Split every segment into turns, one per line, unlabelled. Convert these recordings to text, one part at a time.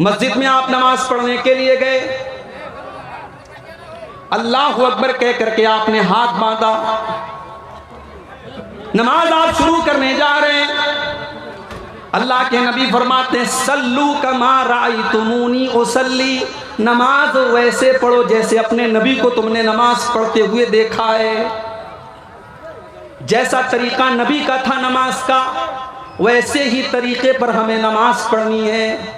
मस्जिद में आप नमाज पढ़ने के लिए गए, अल्लाह अकबर कह करके आपने हाथ बांधा, नमाज आप शुरू करने जा रहे हैं। अल्लाह के नबी फरमाते हैं सल्लू कमा राअयतुमूनी उसल्ली, नमाज वैसे पढ़ो जैसे अपने नबी को तुमने नमाज पढ़ते हुए देखा है। जैसा तरीका नबी का था नमाज का, वैसे ही तरीके पर हमें नमाज पढ़नी है।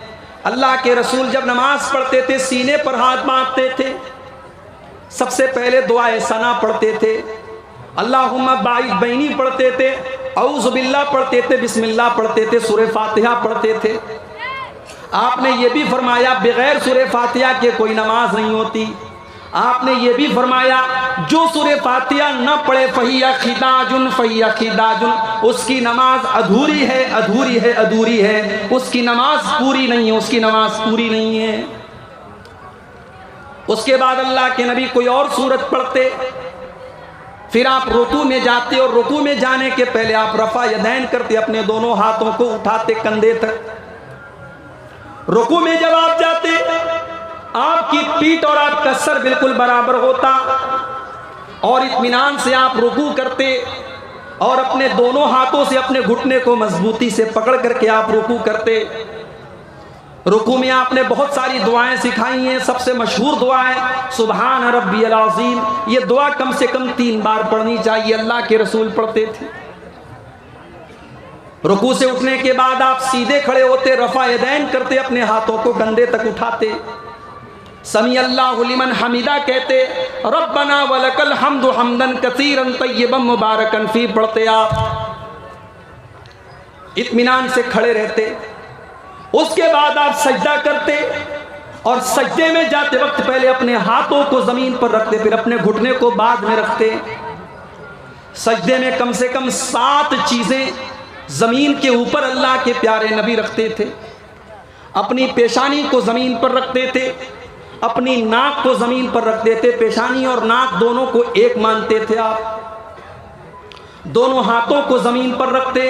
अल्लाह के रसूल जब नमाज पढ़ते थे सीने पर हाथ बांधते थे, सबसे पहले दुआए सना पढ़ते थे, अल्लाहुम्मा बाइद बैनी पढ़ते थे, औज़ु बिल्लाह पढ़ते थे, बिस्मिल्लाह पढ़ते थे, सूरे फातिहा पढ़ते थे। आपने ये भी फरमाया बगैर सूरे फातिहा के कोई नमाज नहीं होती। आपने ये भी फरमाया जो सूरे फातिहा न पढ़े फहिया खिदाजुन फहिया खिदाजुन, उसकी नमाज अधूरी है, अधूरी है, अधूरी है, उसकी नमाज पूरी नहीं है, उसकी नमाज पूरी नहीं है। उसके बाद अल्लाह के नबी कोई और सूरत पढ़ते, फिर आप रुकू में जाते और रुकू में जाने के पहले आप रफा यदैन करते, अपने दोनों हाथों को उठाते कंधे तक। रुकू में जब आप जाते आपकी पीठ और आपका सर बिल्कुल बराबर होता और इत्मीनान से आप रुकू करते और अपने दोनों हाथों से अपने घुटने को मजबूती से पकड़ करके आप रुकू करते। रुकू में आपने बहुत सारी दुआएं सिखाई हैं। सबसे मशहूर दुआ है सुबहान रब्बियल अज़ीम। ये दुआ कम से कम 3 बार पढ़नी चाहिए, अल्लाह के रसूल पढ़ते थे। रुकू से उठने के बाद आप सीधे खड़े होते, रफा यदैन करते, अपने हाथों को कंधे तक उठाते, समी अल्लाहु लिमन हमीदा कहते, रब्बना वलकल हम्दु हम्दन कसीरन तय्यबन मुबारकन फी पढ़ते। आप इत्मीनान से खड़े रहते। उसके बाद आप सजदा करते और सजदे में जाते वक्त पहले अपने हाथों को जमीन पर रखते, फिर अपने घुटने को बाद में रखते। सजदे में कम से कम 7 चीजें जमीन के ऊपर अल्लाह के प्यारे नबी रखते थे। अपनी पेशानी को जमीन पर रखते थे, अपनी नाक को जमीन पर रखते थे, पेशानी और नाक दोनों को एक मानते थे। आप दोनों हाथों को जमीन पर रखते,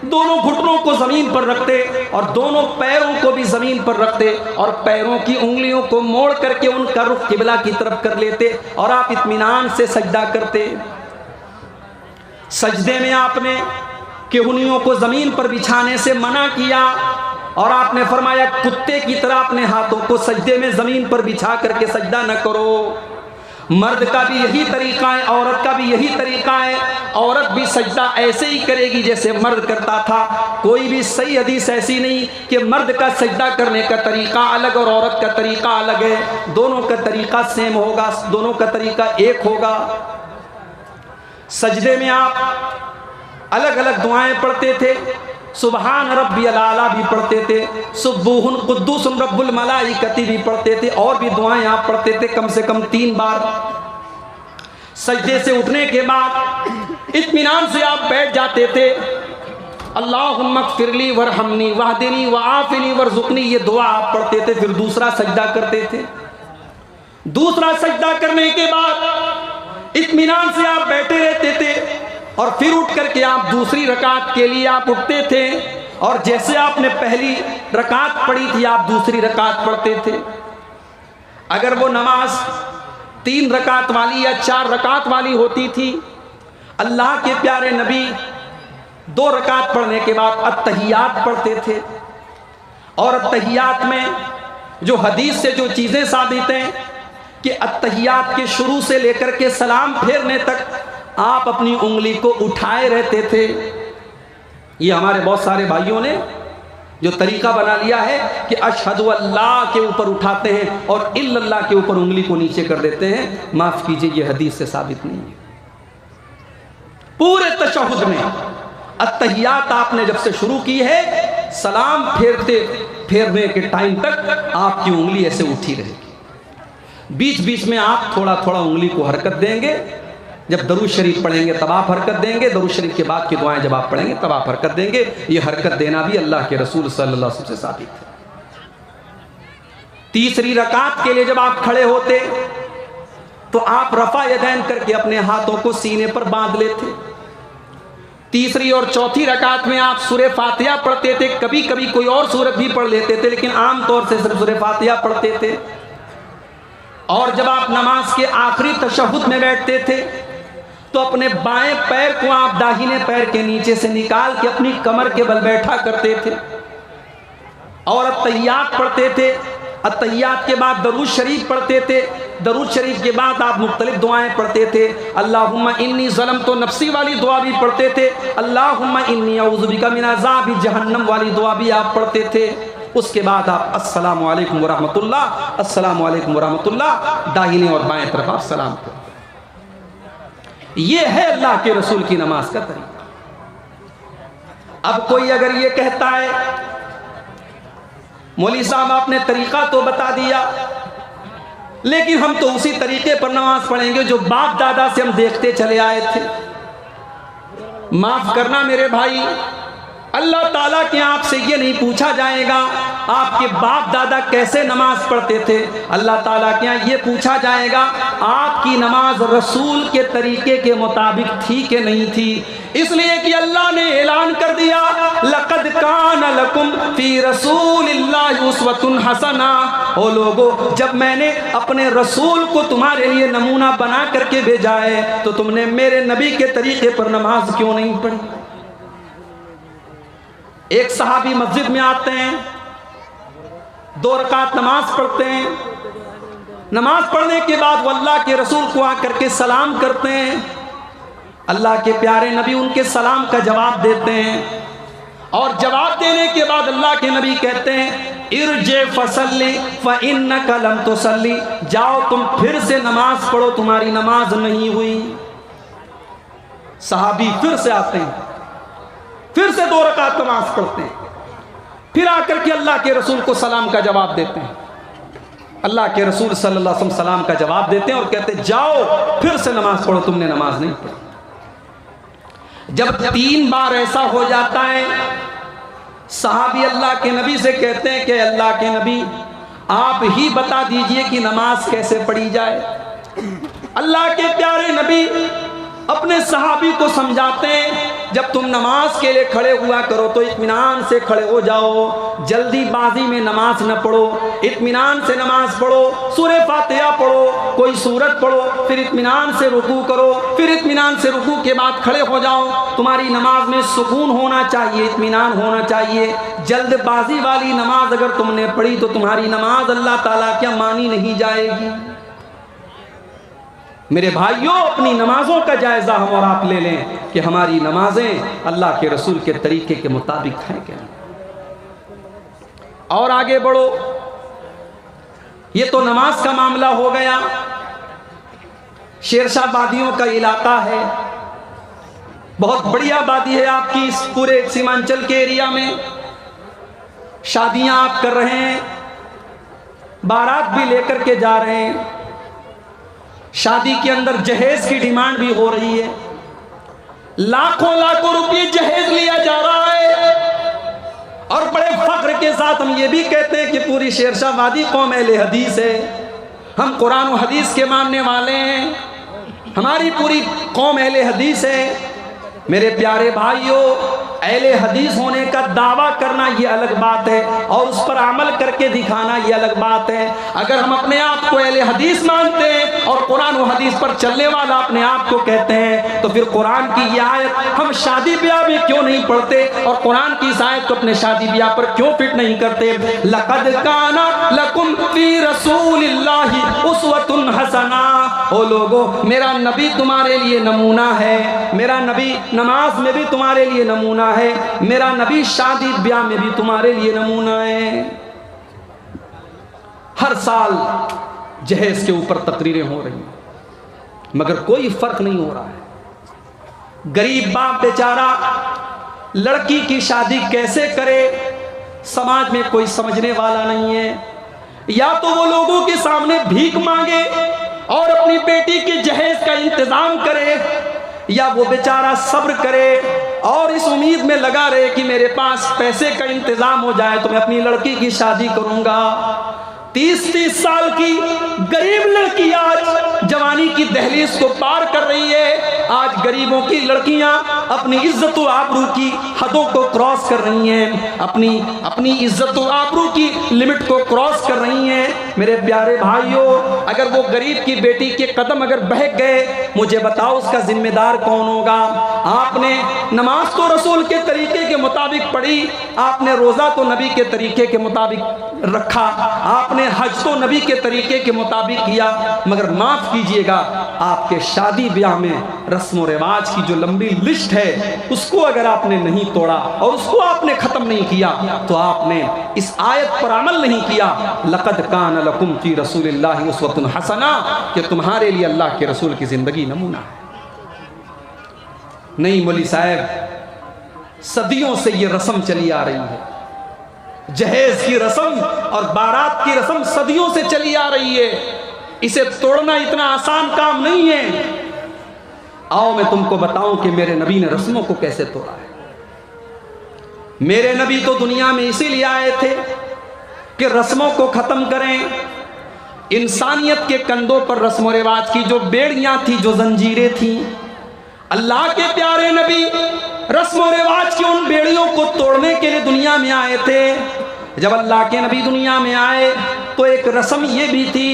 दोनों घुटनों को जमीन पर रखते और दोनों पैरों को भी जमीन पर रखते और पैरों की उंगलियों को मोड़ करके उनका रुख किबला की तरफ कर लेते और आप इत्मीनान से सजदा करते। सजदे में आपने केहुनियों को जमीन पर बिछाने से मना किया और आपने फरमाया कुत्ते की तरह अपने हाथों को सजदे में जमीन पर बिछा करके सजदा न करो। मर्द का भी यही तरीका है, औरत का भी यही तरीका है। औरत भी सजदा ऐसे ही करेगी जैसे मर्द करता था। कोई भी सही हदीस ऐसी नहीं कि मर्द का सजदा करने का तरीका अलग और औरत का तरीका अलग है। दोनों का तरीका सेम होगा, दोनों का तरीका एक होगा। सजदे में आप अलग अलग दुआएं पढ़ते थे। सुबहान रब्बियल आला भी पढ़ते थे, सुब्बूहुन कुद्दूसुन रब्बुल मलाइकती भी पढ़ते थे और भी दुआएं आप पढ़ते थे कम से कम 3 बार। सजदे से उठने के बाद इत्मीनान से आप बैठ जाते थे। अल्लाहुम्मा ग़फ़िरली वरहमनी वहदिनी वआफ़िनी वरज़ुक़नी, ये दुआ आप पढ़ते थे। फिर दूसरा सजदा करते थे। दूसरा सजदा करने के बाद इत्मीनान से आप बैठे रहते थे और फिर उठ करके आप दूसरी रकात के लिए आप उठते थे और जैसे आपने पहली रकात पढ़ी थी आप दूसरी रकात पढ़ते थे। अगर वो नमाज 3 रकात वाली या 4 रकात वाली होती थी, अल्लाह के प्यारे नबी 2 रकात पढ़ने के बाद अत्तहियात पढ़ते थे। और अत्तहियात में जो हदीस से जो चीज़ें साबित हैं कि अत्तहियात के शुरू से लेकर के सलाम फेरने तक आप अपनी उंगली को उठाए रहते थे। ये हमारे बहुत सारे भाइयों ने जो तरीका बना लिया है कि अशहदु अल्लाह के ऊपर उठाते हैं और इल्लल्लाह के ऊपर उंगली को नीचे कर देते हैं। माफ कीजिए, ये हदीस से साबित नहीं है। पूरे तशहुद में अत्तहियात आपने जब से शुरू की है, सलाम फेरने के टाइम तक आपकी उंगली ऐसे उठी रहेगी। बीच बीच में आप थोड़ा थोड़ा उंगली को हरकत देंगे। जब दरूद शरीफ पढ़ेंगे तब आप हरकत देंगे, दरूद शरीफ के बाद की दुआएं जब आप पढ़ेंगे तब आप हरकत देंगे। ये हरकत देना भी अल्लाह के रसूल सल्लल्लाहु अलैहि वसल्लम से साबित है। तीसरी रकात के लिए जब आप खड़े होते तो आप रफा यदैन करके अपने हाथों को सीने पर बांध लेते। तीसरी और चौथी रकात में आप सूरह फातिहा पढ़ते थे, कभी कभी कोई और सूरत भी पढ़ लेते थे, लेकिन आमतौर से सिर्फ सूरह फातिहा पढ़ते थे। और जब आप नमाज के आखिरी तशहुद में बैठते थे तो अपने बाएं पैर को आप दाहिने पैर के नीचे से निकाल के अपनी कमर के बल बैठा करते थे और अत्तहियात पढ़ते थे। अत्तहियात के बाद दरूद शरीफ पढ़ते थे। दरूद शरीफ के बाद आप मुख्तलिफ दुआएं पढ़ते थे। अल्लाहुम्मा इन्नी ज़लमतु नफ्सी वाली दुआ भी पढ़ते थे। अल्लाहुम्मा इन्नी अऊज़ु बिका मिन अज़ाबि जहन्नम वाली दुआ भी आप पढ़ते थे। उसके बाद आप अस्सलामु अलैकुम व रहमतुल्लाह, अस्सलामु अलैकुम व रहमतुल्लाह, दाहिने और बाएं तरफ आप सलाम करें। ये है अल्लाह के रसूल की नमाज का तरीका। अब कोई अगर ये कहता है मौलवी साहब आपने तरीका तो बता दिया, लेकिन हम तो उसी तरीके पर नमाज पढ़ेंगे जो बाप दादा से हम देखते चले आए थे। माफ करना मेरे भाई, अल्लाह ताला के आपसे ये नहीं पूछा जाएगा आपके बाप दादा कैसे नमाज पढ़ते थे। अल्लाह ताला के यहाँ ये पूछा जाएगा आपकी नमाज रसूल के तरीके के मुताबिक थी कि नहीं थी। इसलिए कि अल्लाह ने ऐलान कर दिया, लक़द कान लकुम फी रसूलिल्लाहि उस्वतुन हसना। ओ लोगो, जब मैंने अपने रसूल को तुम्हारे लिए नमूना बना करके भेजा है तो तुमने मेरे नबी के तरीके पर नमाज क्यों नहीं पढ़ी। एक सहाबी मस्जिद में आते हैं, 2 रकात नमाज पढ़ते हैं। नमाज पढ़ने के बाद वो अल्लाह के रसूल को आकर के सलाम करते हैं। अल्लाह के प्यारे नबी उनके सलाम का जवाब देते हैं और जवाब देने के बाद अल्लाह के नबी कहते हैं, इरजे फसल्ली फ़इन्नका लम तुसल्ली, जाओ तुम फिर से नमाज पढ़ो, तुम्हारी नमाज नहीं हुई। सहाबी फिर से आते हैं, फिर से 2 रकात नमाज पढ़ते हैं, फिर आकर के अल्लाह के रसूल को सलाम का जवाब देते हैं। अल्लाह के रसूल सल्लल्लाहु अलैहि वसल्लम सलाम का जवाब देते हैं और कहते हैं, जाओ फिर से नमाज पढ़ो, तुमने नमाज नहीं पढ़ी। जब 3 बार ऐसा हो जाता है, सहाबी अल्लाह के नबी से कहते हैं कि अल्लाह के नबी आप ही बता दीजिए कि नमाज कैसे पढ़ी जाए। अल्लाह के प्यारे नबी अपने सहाबी को समझाते हैं, जब तुम नमाज के लिए खड़े हुआ करो तो इत्मीनान से खड़े हो जाओ, जल्दीबाजी में नमाज न पढ़ो, इत्मीनान से नमाज पढ़ो। सूरह फातिहा पढ़ो, कोई सूरत पढ़ो, फिर इत्मीनान से रुकू करो, फिर इत्मीनान से रुकू के बाद खड़े हो जाओ। तुम्हारी नमाज में सुकून होना चाहिए, इत्मीनान होना चाहिए। जल्दबाजी वाली नमाज अगर तुमने पढ़ी तो तुम्हारी नमाज अल्लाह ताला क्या मानी नहीं जाएगी। मेरे भाइयों, अपनी नमाजों का जायजा हम और आप ले लें कि हमारी नमाजें अल्लाह के रसूल के तरीके के मुताबिक हैं क्या। और आगे बढ़ो, ये तो नमाज का मामला हो गया। शेरशाह वादियों का इलाका है, बहुत बढ़िया वादी है आपकी इस पूरे सीमांचल के एरिया में। शादियां आप कर रहे हैं, बारात भी लेकर के जा रहे हैं, शादी के अंदर जहेज की डिमांड भी हो रही है, लाखों लाखों रुपये जहेज लिया जा रहा है। और बड़े फख्र के साथ हम ये भी कहते हैं कि पूरी शेरशाह वादी कौम अहले हदीस है, हम कुरान और हदीस के मानने वाले हैं, हमारी पूरी कौम अहले हदीस है। मेरे प्यारे भाइयों, अहले हदीस होने का दावा करना ये अलग बात है और उस पर अमल करके दिखाना ये अलग बात है। अगर हम अपने आप को अहले हदीस मानते हैं और कुरान और हदीस पर चलने वाला अपने आप को कहते हैं, तो फिर कुरान की ये आयत हम शादी ब्याह में क्यों नहीं पढ़ते और कुरान की इस आयत को अपने शादी ब्याह पर क्यों फिट नहीं करते। लक़द काना लकुम फी रसूलिल्लाहि उस्वतुन हसना। ओ लोगो, मेरा नबी तुम्हारे लिए नमूना है, मेरा नबी नमाज में भी तुम्हारे लिए नमूना है, मेरा नबी शादी ब्याह में भी तुम्हारे लिए नमूना है। हर साल जहेज के ऊपर तकरीरें हो रही हैं, मगर कोई फर्क नहीं हो रहा है। गरीब बाप बेचारा लड़की की शादी कैसे करे, समाज में कोई समझने वाला नहीं है। या तो वो लोगों के सामने भीख मांगे और अपनी बेटी के जहेज का इंतजाम करे, या वो बेचारा सब्र करे और इस उम्मीद में लगा रहे कि मेरे पास पैसे का इंतजाम हो जाए तो मैं अपनी लड़की की शादी करूंगा। 30-30 साल की गरीब लड़की आज जवानी की दहलीज को पार कर रही है। आज गरीबों की लड़कियां अपनी इज्जत व आबरू की हदों को क्रॉस कर रही हैं, अपनी इज्जत व आबरू की लिमिट को क्रॉस कर रही हैं। मेरे प्यारे भाइयों, अगर वो गरीब की बेटी के कदम अगर बहक गए, मुझे बताओ उसका जिम्मेदार कौन होगा? आपने नमाज तो रसूल के तरीके के मुताबिक पढ़ी, आपने रोज़ा तो नबी के तरीके के मुताबिक रखा, आपने हज तो नबी के तरीके के मुताबिक किया, मगर माफ कीजिएगा, आपके शादी ब्याह में रस्म रिवाज की जो लंबी लिस्ट है उसको अगर आपने नहीं तोड़ा और उसको आपने खत्म नहीं किया तो आपने इस आयत पर अमल नहीं किया। लक़द कान लकुम फी रसूलिल्लाहि उस्वतुन हसना, कि तुम्हारे लिए अल्लाह के रसूल की जिंदगी नमूना है। नहीं मौली साहब, सदियों से ये रस्म चली आ रही है, जहेज की रस्म और बारात की रस्म सदियों से चली आ रही है। इसे तोड़ना इतना आसान काम नहीं है। आओ मैं तुमको बताऊं कि मेरे नबी ने रस्मों को कैसे तोड़ा है। मेरे नबी तो दुनिया में इसीलिए आए थे कि रस्मों को खत्म करें। इंसानियत के कंधों पर रस्म रिवाज की जो बेड़ियां थी, जो जंजीरें थी, अल्लाह के प्यारे नबी रस्म रिवाज की उन बेड़ियों को तोड़ने के लिए दुनिया में आए थे। जब अल्लाह के नबी दुनिया में आए तो एक रस्म ये भी थी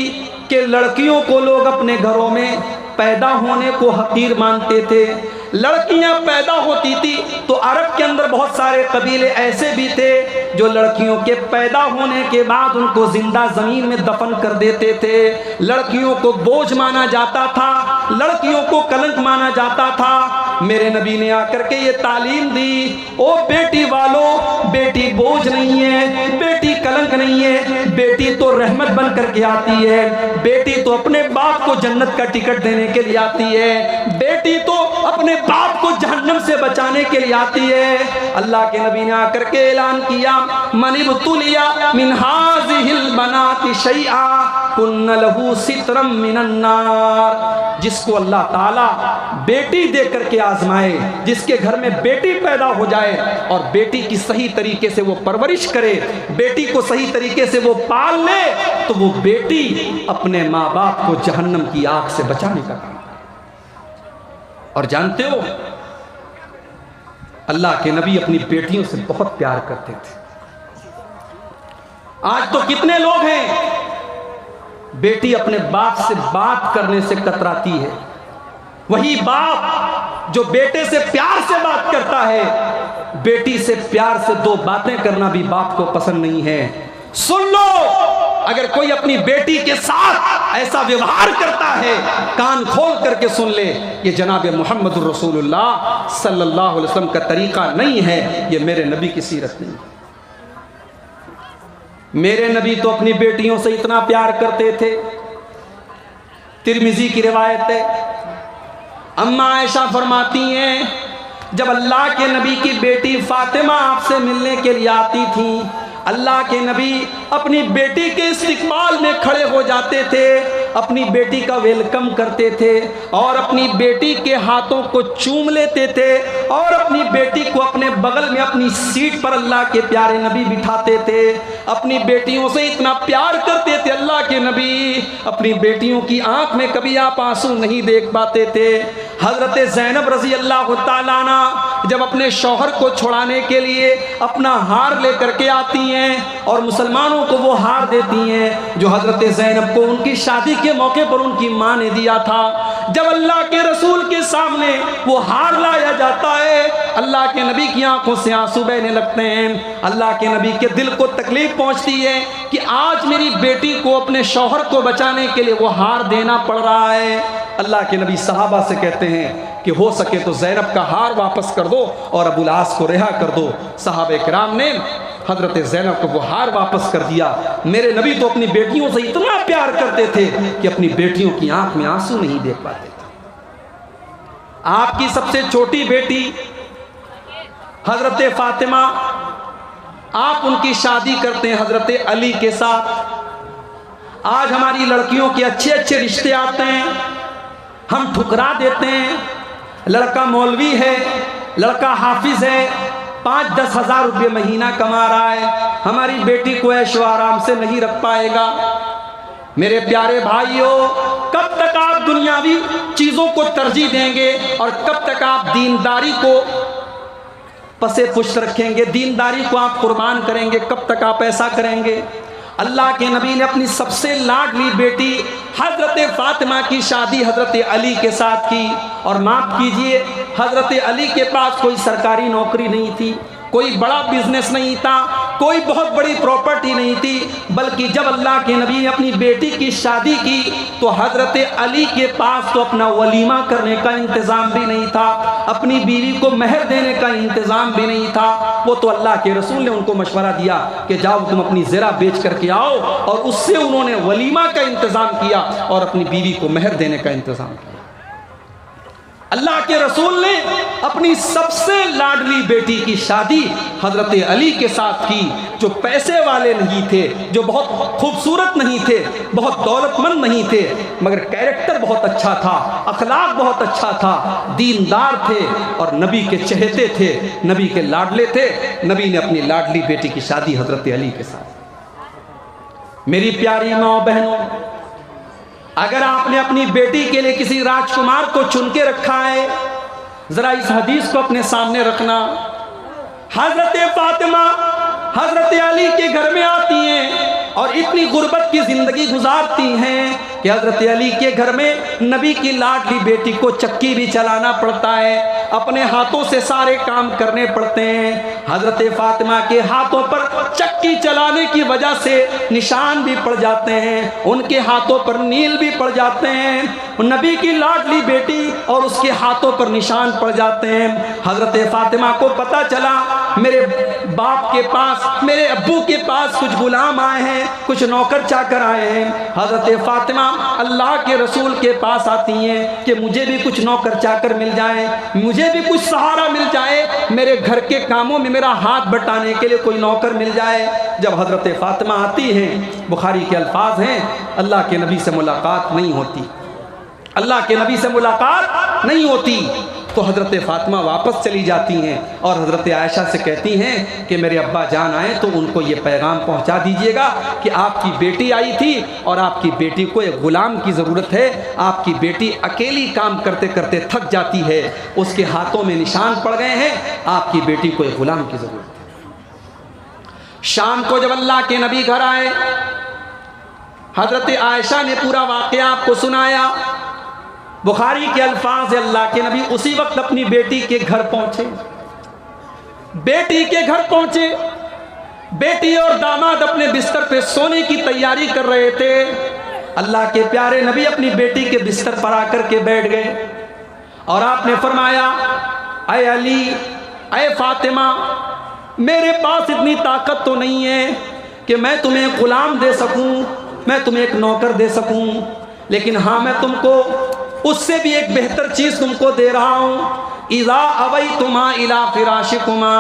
कि लड़कियों को लोग अपने घरों में पैदा होने को हकीर मानते थे। लड़कियां पैदा होती थी तो अरब के अंदर बहुत सारे कबीले ऐसे भी थे जो लड़कियों के पैदा होने के बाद उनको जिंदा जमीन में दफन कर देते थे। लड़कियों को बोझ माना जाता था, लड़कियों को कलंक माना जाता था। मेरे नबी ने आकर के ये तालीम दी, ओ बेटी वालों, बेटी बोझ नहीं है, बेटी कलंक नहीं है, बेटी तो रहमत बन करके आती है, बेटी तो अपने बाप को जन्नत का टिकट देने के लिए आती है, बेटी तो अपने बाप को जहन्नम से बचाने के लिए आती है। अल्लाह के नबी ने आकर के ऐलान किया, मनिबतुलिया मिन हाज़िहिल बनाति शैआ कुन्न लहू सित्रम मिनन नार। जिसको अल्लाह ताला बेटी दे करके आजमाए, जिसके घर में बेटी पैदा हो जाए और बेटी की सही तरीके से वो परवरिश करे, बेटी को सही तरीके से वो पाल ले, तो वो बेटी अपने माँ बाप को जहन्नम की आग से बचाने का काम। और जानते हो, अल्लाह के नबी अपनी बेटियों से बहुत प्यार करते थे। आज तो कितने लोग हैं बेटी अपने बाप से बात करने से कतराती है। वही बाप जो बेटे से प्यार से बात करता है, बेटी से प्यार से दो बातें करना भी बाप को पसंद नहीं है। सुन लो, अगर कोई अपनी बेटी के साथ ऐसा व्यवहार करता है, कान खोल करके सुन ले, ये जनाब मोहम्मद रसूलुल्लाह सल्लल्लाहु अलैहि वसल्लम का तरीका नहीं है, ये मेरे नबी की सीरत नहीं है। मेरे नबी तो अपनी बेटियों से इतना प्यार करते थे। तिरमिजी की रिवायत है, अम्मा आयशा फरमाती हैं, जब अल्लाह के नबी की बेटी फातिमा आपसे मिलने के लिए आती थी, अल्लाह के नबी अपनी बेटी के इस्तिकबाल में खड़े हो जाते थे, अपनी बेटी का वेलकम करते थे और अपनी बेटी के हाथों को चूम लेते थे और अपनी बेटी को अपने बगल में अपनी सीट पर अल्लाह के प्यारे नबी बिठाते थे। अपनी बेटियों से इतना प्यार करते थे अल्लाह के नबी, अपनी बेटियों की आंख में कभी आप आंसू नहीं देख पाते थे। हजरत ज़ैनब रज़ी अल्लाह तआला अन्हा जब अपने शौहर को छुड़ाने के लिए अपना हार लेकर के आती हैं और मुसलमानों को वो हार देती हैं जो हजरत ज़ैनब को उनकी शादी के मौके पर उनकी माँ ने दिया था। जब अल्लाह के रसूल के सामने वो हार लाया जाता है, अल्लाह के नबी की आंखों से आंसू बहने लगते हैं। अल्लाह के नबी के दिल को तकलीफ पहुंचती है कि आज मेरी बेटी को अपने शौहर को बचाने के लिए वो हार देना पड़ रहा है। अल्लाह के नबी सहाबा से कहते हैं कि हो सके तो ज़ैनब का हार वापस कर दो और अबुल आस को रिहा कर दो। सहाबे किराम ने हजरत ज़ैनब को वो हार वापस कर दिया। मेरे नबी तो अपनी बेटियों से इतना प्यार करते थे कि अपनी बेटियों की आंख में आंसू नहीं देख पाते थे। आपकी सबसे छोटी बेटी हजरत फातिमा, आप उनकी शादी करते हैं हजरत अली के साथ। आज हमारी लड़कियों के अच्छे अच्छे रिश्ते आते हैं, हम ठुकरा देते हैं। लड़का मौलवी है, लड़का हाफिज है, 5-10 हज़ार रुपये महीना कमा रहा है, हमारी बेटी को ऐशो आराम से नहीं रख पाएगा। मेरे प्यारे भाइयों, कब तक आप दुनियावी चीज़ों को तरजीह देंगे और कब तक आप दीनदारी को पसे पुष्ट रखेंगे, दीनदारी को आप कुर्बान करेंगे, कब तक आप ऐसा करेंगे? अल्लाह के नबी ने अपनी सबसे लाडली बेटी हज़रत फ़ातिमा की शादी हज़रत अली के साथ की। और माफ़ कीजिए, हज़रत अली के पास कोई सरकारी नौकरी नहीं थी, कोई बड़ा बिजनेस नहीं था, कोई बहुत बड़ी प्रॉपर्टी नहीं थी, बल्कि जब अल्लाह के नबी ने अपनी बेटी की शादी की तो हज़रत अली के पास तो अपना वलीमा करने का इंतज़ाम भी नहीं था, अपनी बीवी को महर देने का इंतज़ाम भी नहीं था। वो तो अल्लाह के रसूल ने उनको मशवरा दिया कि जाओ तुम अपनी ज़रा बेच करके आओ, और उससे उन्होंने वलीमा का इंतज़ाम किया और अपनी बीवी को महर देने का इंतज़ाम किया। अल्लाह के रसूल ने अपनी सबसे लाडली बेटी की शादी हज़रत अली के साथ की, जो पैसे वाले नहीं थे, जो बहुत खूबसूरत नहीं थे, बहुत दौलतमंद नहीं थे, मगर कैरेक्टर बहुत अच्छा था, अखलाक बहुत अच्छा था, दीनदार थे और नबी के चहेते थे, नबी के लाडले थे। नबी ने अपनी लाडली बेटी की शादी हज़रत अली के साथ। मेरी प्यारी माँ बहनों, अगर आपने अपनी बेटी के लिए किसी राजकुमार को चुन के रखा है, जरा इस हदीस को अपने सामने रखना। हजरत फातिमा हजरत अली के घर में आती हैं और इतनी गुर्बत की जिंदगी गुजारती हैं कि हजरत अली के घर में नबी की लाडली बेटी को चक्की भी चलाना पड़ता है, अपने हाथों से सारे काम करने पड़ते हैं। हजरत फातिमा के हाथों पर चक्की चलाने की वजह से निशान भी पड़ जाते हैं, उनके हाथों पर नील भी पड़ जाते हैं। नबी की लाडली बेटी और उसके हाथों पर निशान पड़ जाते हैं। हजरत फातिमा को पता चला मेरे बाप के पास, मेरे अब्बू के पास कुछ गुलाम आए हैं, कुछ नौकर चाकर आए हैं। हजरत फातिमा अल्लाह के रसूल के पास आती हैं कि मुझे भी कुछ नौकर चाकर मिल जाए, मुझे भी कुछ सहारा मिल जाए, मेरे घर के कामों में मेरा हाथ बटाने के लिए कोई नौकर मिल जाए। जब हजरत फातिमा आती हैं, बुखारी के अल्फाज हैं, अल्लाह के नबी से मुलाकात नहीं होती, अल्लाह के नबी से मुलाकात नहीं होती, तो हज़रत फ़ातिमा वापस चली जाती हैं और हज़रत आयशा से कहती हैं कि मेरे अब्बा जान आए तो उनको ये पैगाम पहुंचा दीजिएगा कि आपकी बेटी आई थी और आपकी बेटी को एक ग़ुलाम की ज़रूरत है, आपकी बेटी अकेली काम करते करते थक जाती है, उसके हाथों में निशान पड़ गए हैं, आपकी बेटी को एक ग़ुलाम की ज़रूरत है। शाम को जब अल्लाह के नबी घर आए, हज़रत आयशा ने पूरा वाक़या आपको सुनाया। बुखारी के अल्फाज, अल्लाह के नबी उसी वक्त अपनी बेटी के घर पहुंचे। बेटी के घर पहुंचे, बेटी और दामाद अपने बिस्तर पे सोने की तैयारी कर रहे थे। अल्लाह के प्यारे नबी अपनी बेटी के बिस्तर पर आकर के बैठ गए और आपने फरमाया, ऐ अली, ऐ फातिमा, मेरे पास इतनी ताकत तो नहीं है कि मैं तुम्हें गुलाम दे सकूं, मैं तुम्हें एक नौकर दे सकूं, लेकिन हाँ मैं तुमको उससे भी एक बेहतर चीज़ तुमको दे रहा हूँ। इज़ा अवई तुमा इला फिराशिकुमा,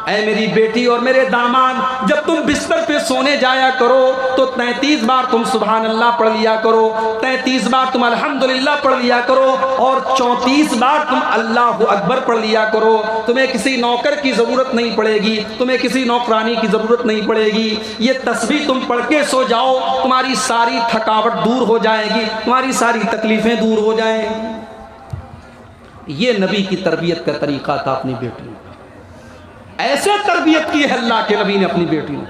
ऐ मेरी बेटी और मेरे दामाद, जब तुम बिस्तर पे सोने जाया करो तो 33 बार तुम सुभान अल्लाह पढ़ लिया करो, 33 बार तुम अल्हम्दुलिल्लाह पढ़ लिया करो और 34 बार तुम अल्लाहु अकबर पढ़ लिया करो। तुम्हें किसी नौकर की ज़रूरत नहीं पड़ेगी, तुम्हें किसी नौकरानी की ज़रूरत नहीं पड़ेगी। ये तस्बीह तुम पढ़ के सो जाओ, तुम्हारी सारी थकावट दूर हो जाएगी, तुम्हारी सारी तकलीफ़ें दूर हो जाएंगी। ये नबी की तरबियत का तरीका था अपनी बेटी ने। ऐसे तरबियत की है अल्लाह के नबी ने अपनी बेटी ने।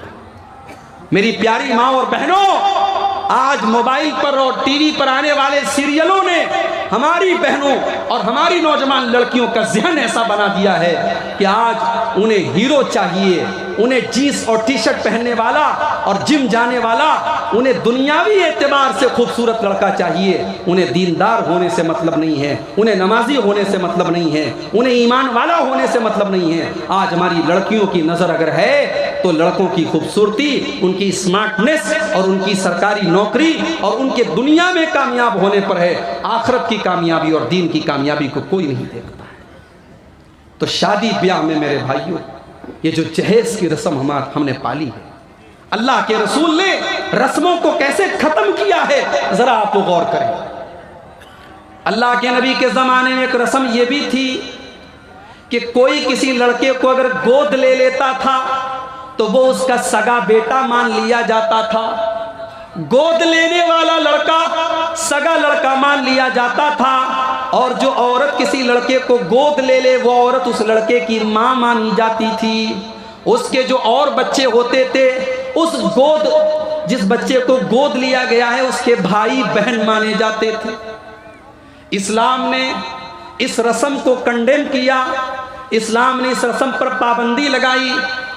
मेरी प्यारी माँ और बहनों, आज मोबाइल पर और टीवी पर आने वाले सीरियलों ने हमारी बहनों और हमारी नौजवान लड़कियों का ज़हन ऐसा बना दिया है कि आज उन्हें हीरो चाहिए, उन्हें जीन्स और टी शर्ट पहनने वाला और जिम जाने वाला, उन्हें दुनियावी एतबार से खूबसूरत लड़का चाहिए, उन्हें दीनदार होने से मतलब नहीं है, उन्हें नमाजी होने से मतलब नहीं है, उन्हें ईमान वाला होने से मतलब नहीं है। आज हमारी लड़कियों की नज़र अगर है तो लड़कों की खूबसूरती, उनकी स्मार्टनेस और उनकी सरकारी नौकरी और उनके दुनिया में कामयाब होने पर है। आखिरत की कामयाबी और दीन की कामयाबी को कोई नहीं देखता है। तो शादी ब्याह में मेरे भाइयों, ये जो जहेज की रस्म हमने पाली है, अल्लाह के रसूल ने रस्मों को कैसे खत्म किया है, जरा आप गौर करें। अल्लाह के नबी के ज़माने में एक रस्म ये भी थी कि कोई किसी लड़के को अगर गोद ले लेता था तो वो उसका सगा बेटा मान लिया जाता था। गोद लेने वाला लड़का सगा लड़का मान लिया जाता था, और जो औरत किसी लड़के को गोद ले ले वो औरत उस लड़के की माँ मानी जाती थी। उसके जो और बच्चे होते थे, उस जिस बच्चे को गोद लिया गया है उसके भाई बहन माने जाते थे। इस्लाम ने इस रस्म को कंडेम किया, इस्लाम ने इस रस्म पर पाबंदी लगाई,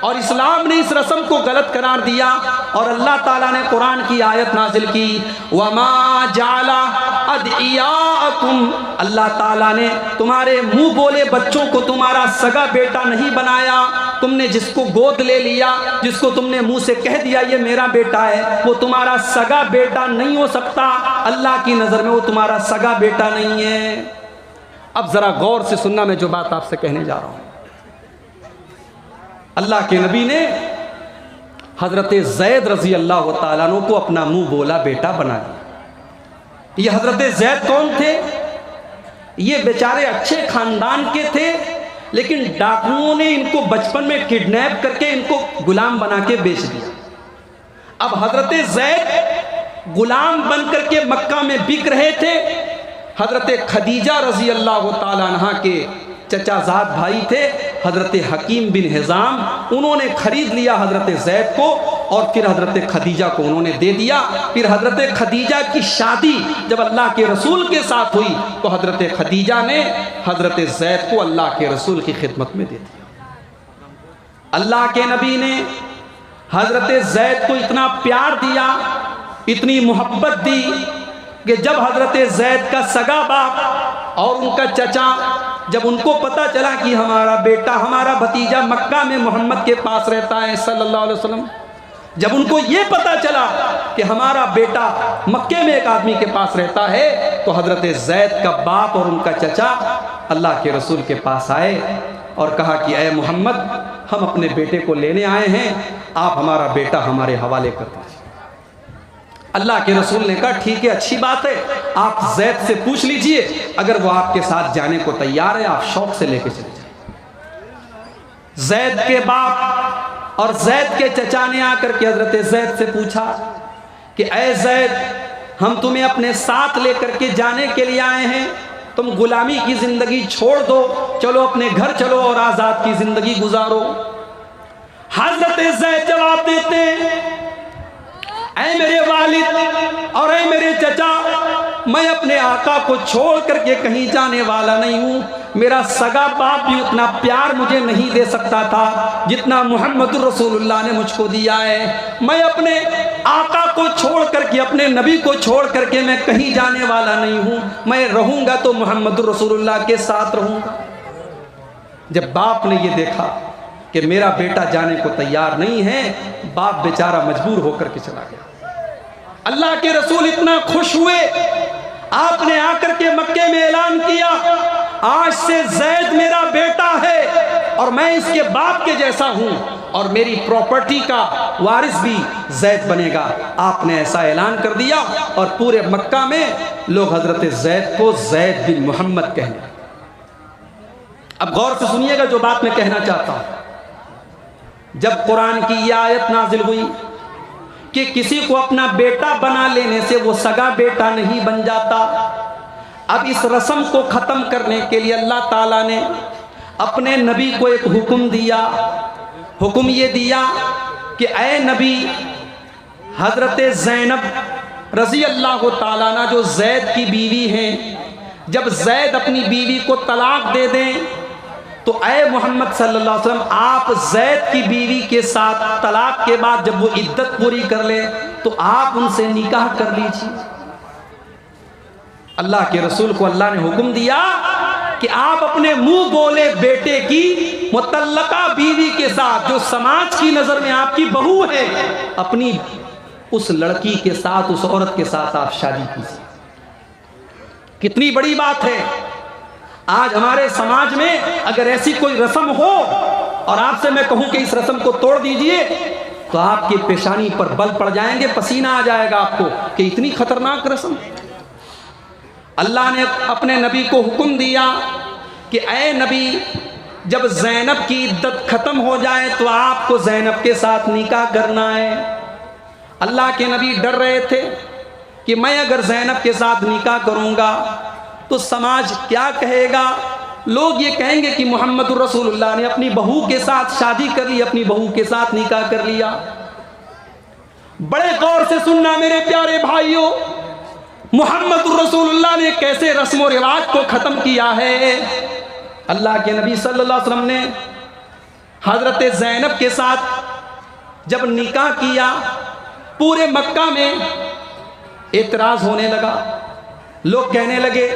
और इस्लाम ने इस रस्म को गलत करार दिया। और अल्लाह ताला ने कुरान की आयत नाजिल की, वमा जाला अदियाकुम, अल्लाह ताला ने तुम्हारे मुंह बोले बच्चों को तुम्हारा सगा बेटा नहीं बनाया। तुमने जिसको गोद ले लिया, जिसको तुमने मुंह से कह दिया ये मेरा बेटा है, वो तुम्हारा सगा बेटा नहीं हो सकता। अल्लाह की नज़र में वो तुम्हारा सगा बेटा नहीं है। अब ज़रा गौर से सुनना, मैं जो बात आपसे कहने जा रहा हूँ। अल्लाह के नबी ने हज़रत ज़ैद रज़ी अल्लाह ताला अन्हु को अपना मुंह बोला बेटा बना दिया। ये हज़रत ज़ैद कौन थे? ये बेचारे अच्छे ख़ानदान के थे, लेकिन डाकुओं ने इनको बचपन में किडनैप करके इनको गुलाम बना के बेच दिया। अब हज़रत ज़ैद गुलाम बन करके मक्का में बिक रहे थे। हज़रत खदीजा रज़ी अल्लाह ताला अन्हा के चचाजाद भाई थे हज़रत हकीम बिन हिज़ाम, उन्होंने ख़रीद लिया हज़रत ज़ैद को और फिर हज़रत खदीजा को उन्होंने दे दिया। फिर हज़रत खदीजा की शादी जब अल्लाह के रसूल के साथ हुई तो हज़रत खदीजा ने हज़रत ज़ैद को अल्लाह के रसूल की खिदमत में दे दिया। अल्लाह के नबी ने हज़रत ज़ैद को इतना प्यार दिया, इतनी मोहब्बत दी कि जब हज़रत ज़ैद का सगा बाप और उनका चचा, जब उनको पता चला कि हमारा बेटा, हमारा भतीजा मक्का में मोहम्मद के पास रहता है सल्लल्लाहु अलैहि वसल्लम, जब उनको ये पता चला कि हमारा बेटा मक्के में एक आदमी के पास रहता है, तो हज़रत ज़ैद का बाप और उनका चचा अल्लाह के रसूल के पास आए और कहा कि ऐ मोहम्मद, हम अपने बेटे को लेने आए हैं, आप हमारा बेटा हमारे हवाले कर दीजिए। अल्लाह के रसूल ने कहा ठीक है, अच्छी बात है, आप ज़ैद से पूछ लीजिए, अगर वो आपके साथ जाने को तैयार है आप शौक से लेके चले जाए। ज़ैद के बाप और ज़ैद के चचा ने आकर के हज़रत ज़ैद से पूछा कि ऐ ज़ैद, हम तुम्हें अपने साथ लेकर के जाने के लिए आए हैं, तुम गुलामी की ज़िंदगी छोड़ दो, चलो अपने घर चलो और आज़ाद की ज़िंदगी गुजारो। हज़रत ज़ैद जवाब देते हैं, ऐ मेरे वालिद और ऐ मेरे चचा, मैं अपने आका को छोड़ करके कहीं जाने वाला नहीं हूँ। मेरा सगा बाप भी उतना प्यार मुझे नहीं दे सकता था जितना मुहम्मदुर रसूलुल्लाह ने मुझको दिया है। मैं अपने आका को छोड़ करके, अपने नबी को छोड़ करके मैं कहीं जाने वाला नहीं हूँ। मैं रहूँगा तो मुहम्मदुर रसूलुल्लाह के साथ रहूँगा। जब बाप ने ये देखा कि मेरा बेटा जाने को तैयार नहीं है, बाप बेचारा मजबूर होकर के चला गया। अल्लाह के रसूल इतना खुश हुए, आपने आकर के मक्के में ऐलान किया, आज से ज़ैद मेरा बेटा है और मैं इसके बाप के जैसा हूं और मेरी प्रॉपर्टी का वारिस भी ज़ैद बनेगा। आपने ऐसा ऐलान कर दिया और पूरे मक्का में लोग हज़रत ज़ैद को ज़ैद बिन मोहम्मद कहने। अब गौर से सुनिएगा जो बात मैं कहना चाहता हूं। जब कुरान की यह आयत नाजिल हुई कि किसी को अपना बेटा बना लेने से वो सगा बेटा नहीं बन जाता, अब इस रस्म को ख़त्म करने के लिए अल्लाह ताला ने अपने नबी को एक हुक्म दिया। हुक्म ये दिया कि ऐ नबी, हज़रत ज़ैनब रज़ी अल्लाह ताला अन्हा जो ज़ैद की बीवी हैं, जब ज़ैद अपनी बीवी को तलाक दे दें तो ऐ मोहम्मद सल्लल्लाहु अलैहि वसल्लम, आप ज़ैद की बीवी के साथ तलाक के बाद जब वो इद्दत पूरी कर ले तो आप उनसे निकाह कर लीजिए। अल्लाह के रसूल को अल्लाह ने हुक्म दिया कि आप अपने मुंह बोले बेटे की मुतल्लका बीवी के साथ, जो समाज की नज़र में आपकी बहू है, अपनी उस लड़की के साथ, उस औरत के साथ आप शादी कीजिए। कितनी बड़ी बात है। आज हमारे समाज में अगर ऐसी कोई रस्म हो और आपसे मैं कहूं कि इस रस्म को तोड़ दीजिए तो आपकी पेशानी पर बल पड़ जाएंगे, पसीना आ जाएगा आपको कि इतनी खतरनाक रस्म। अल्लाह ने अपने नबी को हुक्म दिया कि ऐ नबी, जब ज़ैनब की इद्दत ख़त्म हो जाए तो आपको ज़ैनब के साथ निकाह करना है। अल्लाह के नबी डर रहे थे कि मैं अगर ज़ैनब के साथ निकाह करूँगा तो समाज क्या कहेगा। लोग ये कहेंगे कि मुहम्मदुर रसूलुल्लाह ने अपनी बहू के साथ शादी कर ली, अपनी बहू के साथ निकाह कर लिया। बड़े गौर से सुनना मेरे प्यारे भाइयों, मुहम्मदुर रसूलुल्लाह ने कैसे रस्म व रिवाज को ख़त्म किया है। अल्लाह के नबी सल्लल्लाहु अलैहि वसल्लम ने हज़रत ज़ैनब के साथ जब निकाह किया, पूरे मक्का में एतराज़ होने लगा। लोग कहने लगे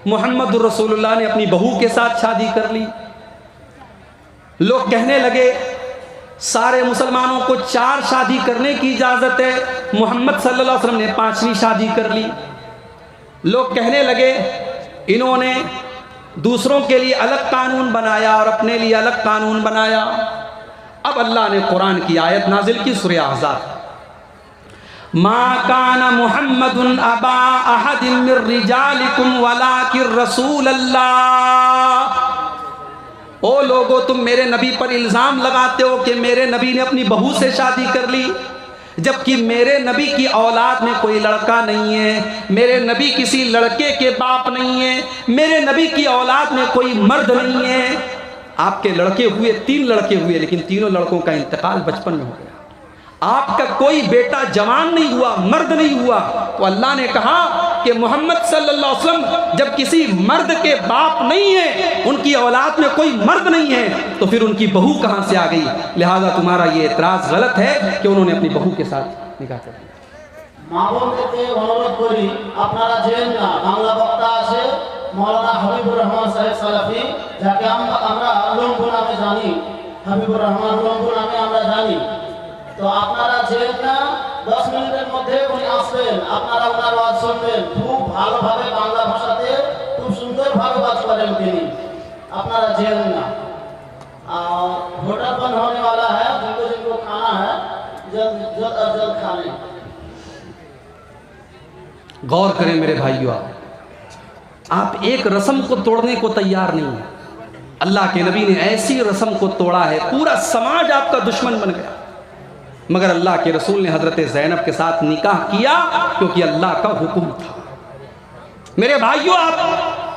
मुहम्मदुर रसूलुल्लाह ने अपनी बहू के साथ शादी कर ली। लोग कहने लगे सारे मुसलमानों को 4 शादी करने की इजाज़त है, मोहम्मद सल्लल्लाहु अलैहि वसल्लम ने 5वीं शादी कर ली। लोग कहने लगे इन्होंने दूसरों के लिए अलग कानून बनाया और अपने लिए अलग कानून बनाया। अब अल्लाह ने कुरान की आयत नाजिल की, सूरह अहज़ाब, मा काना मुहम्मदुन अबा अहदिन मिर रिजालिकुम वलाकिर रसूल अल्लाह। ओ लोगो, तुम मेरे नबी पर इल्ज़ाम लगाते हो कि मेरे नबी ने अपनी बहू से शादी कर ली, जबकि मेरे नबी की औलाद में कोई लड़का नहीं है, मेरे नबी किसी लड़के के बाप नहीं है, मेरे नबी की औलाद में कोई मर्द नहीं है। आपके लड़के हुए 3 लड़के हुए, लेकिन तीनों लड़कों का इंतकाल बचपन में हो गया। आपका कोई बेटा जवान नहीं हुआ, मर्द नहीं हुआ। तो अल्लाह ने कहा कि मोहम्मद सल्लल्लाहु अलैहि वसल्लम जब किसी मर्द के बाप नहीं है, उनकी औलाद में कोई मर्द नहीं है, तो फिर उनकी बहू कहाँ से आ गई। लिहाजा तुम्हारा ये एतराज़ गलत है कि उन्होंने अपनी बहू के साथ निकाह कर लिया।
মা বোনদেরকে অনুরোধ করি আপনারা যেন না, বাংলা বক্তা আছে মৌলানা হাবিবুর রহমান সাহেব সালাফি, যাকে আমরা লম্বু নামে জানি, হাবিবুর রহমান লম্বু নামে আমরা জানি। তো আপনারা যেন না, 10 মিনিটের মধ্যে উনি আসবেন, আপনারা ওনার ওয়াজ শুনবেন। খুব ভালোভাবে বাংলা ভাষাতে খুব সুন্দরভাবে ওয়াজ করেন তিনি, আপনারা যেন না। और होटल बंद होने वाला है, जिनको जिनको खाना है जल्द खा लें।
गौर करें मेरे भाइयों, आप एक रस्म को तोड़ने को तैयार नहीं है। अल्लाह के नबी ने ऐसी रस्म को तोड़ा है, पूरा समाज आपका दुश्मन बन गया, मगर अल्लाह के रसूल ने हज़रत ज़ैनब के साथ निकाह किया क्योंकि अल्लाह का हुक्म था। मेरे भाइयों, आप